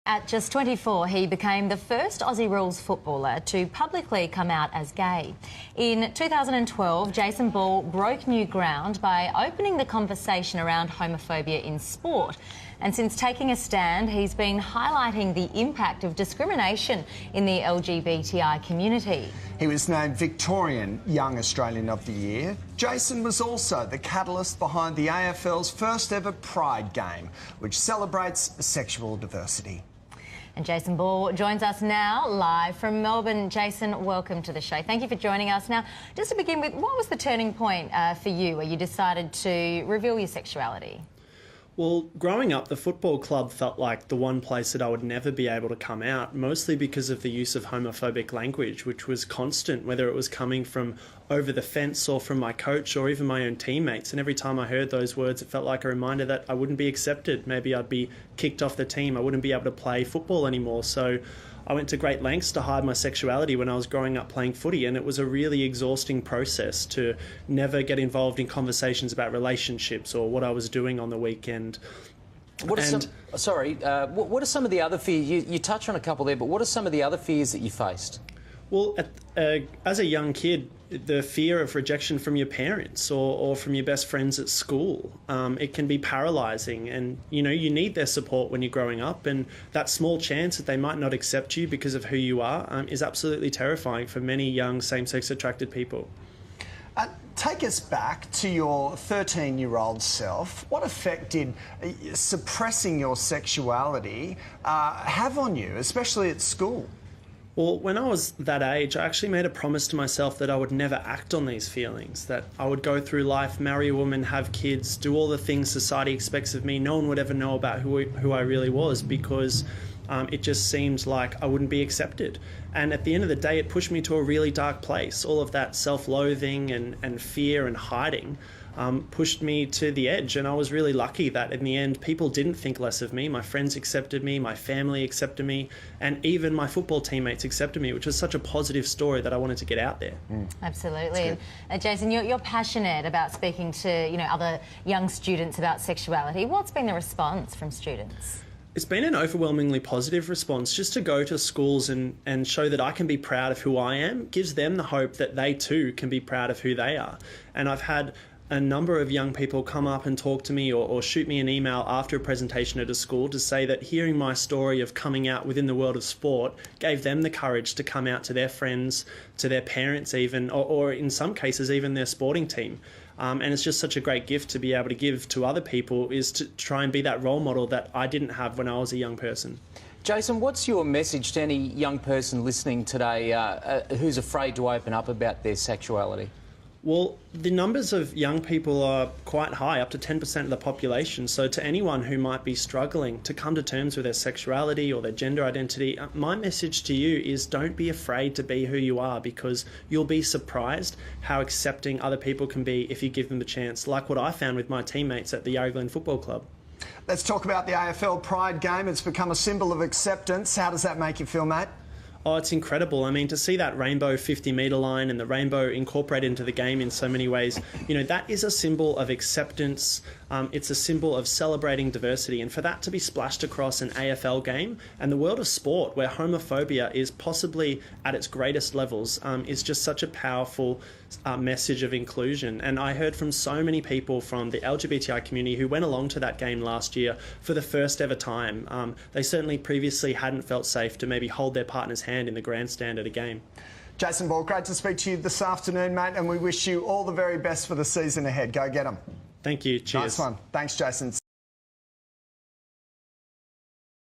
At just 24, he became the first Aussie rules footballer to publicly come out as gay. In 2012, Jason Ball broke new ground by opening the conversation around homophobia in sport. And since taking a stand, he's been highlighting the impact of discrimination in the LGBTI community. He was named Victorian Young Australian of the Year. Jason was also the catalyst behind the AFL's first ever Pride game, which celebrates sexual diversity. And Jason Ball joins us now live from Melbourne. Jason, welcome to the show. Thank you for joining us. Now, just to begin with, what was the turning point for you where you decided to reveal your sexuality? Well, growing up, the football club felt like the one place that I would never be able to come out, mostly because of the use of homophobic language, which was constant, whether it was coming from over the fence or from my coach or even my own teammates. And every time I heard those words, it felt like a reminder that I wouldn't be accepted. Maybe I'd be kicked off the team. I wouldn't be able to play football anymore. So I went to great lengths to hide my sexuality when I was growing up playing footy, and it was a really exhausting process to never get involved in conversations about relationships or what I was doing on the weekend. What are some of the other fears? You touched on a couple there, but what are some of the other fears that you faced? Well, as a young kid, the fear of rejection from your parents or from your best friends at school, it can be paralysing, and you need their support when you're growing up, and that small chance that they might not accept you because of who you are is absolutely terrifying for many young same-sex attracted people. Take us back to your 13-year-old self. What effect did suppressing your sexuality have on you, especially at school? Well, when I was that age, I actually made a promise to myself that I would never act on these feelings, that I would go through life, marry a woman, have kids, do all the things society expects of me. No one would ever know about who I really was, because it just seemed like I wouldn't be accepted. And at the end of the day, it pushed me to a really dark place. All of that self-loathing and fear and hiding pushed me to the edge, and I was really lucky that in the end people didn't think less of me. My friends accepted me, my family accepted me, and even my football teammates accepted me, which was such a positive story that I wanted to get out there. Absolutely. Jason, you're passionate about speaking to other young students about sexuality. What's been the response from students? It's been an overwhelmingly positive response. Just to go to schools and show that I can be proud of who I am gives them the hope that they too can be proud of who they are. And I've had a number of young people come up and talk to me or shoot me an email after a presentation at a school to say that hearing my story of coming out within the world of sport gave them the courage to come out to their friends, to their parents even, or in some cases even their sporting team. And it's just such a great gift to be able to give to other people, is to try and be that role model that I didn't have when I was a young person. Jason, what's your message to any young person listening today who's afraid to open up about their sexuality? Well, the numbers of young people are quite high, up to 10% of the population. So to anyone who might be struggling to come to terms with their sexuality or their gender identity, my message to you is don't be afraid to be who you are, because you'll be surprised how accepting other people can be if you give them the chance, like what I found with my teammates at the Yarra Glen Football Club. Let's talk about the AFL Pride game. It's become a symbol of acceptance. How does that make you feel, mate? Oh, it's incredible. I mean, to see that rainbow 50-metre line and the rainbow incorporated into the game in so many ways, that is a symbol of acceptance. It's a symbol of celebrating diversity. And for that to be splashed across an AFL game and the world of sport, where homophobia is possibly at its greatest levels, is just such a powerful message of inclusion. And I heard from so many people from the LGBTI community who went along to that game last year for the first ever time. They certainly previously hadn't felt safe to maybe hold their partner's hand in the grandstand at a game. Jason Ball, great to speak to you this afternoon, mate, and we wish you all the very best for the season ahead. Go get them. Thank you. Cheers. Nice one. Thanks, Jason.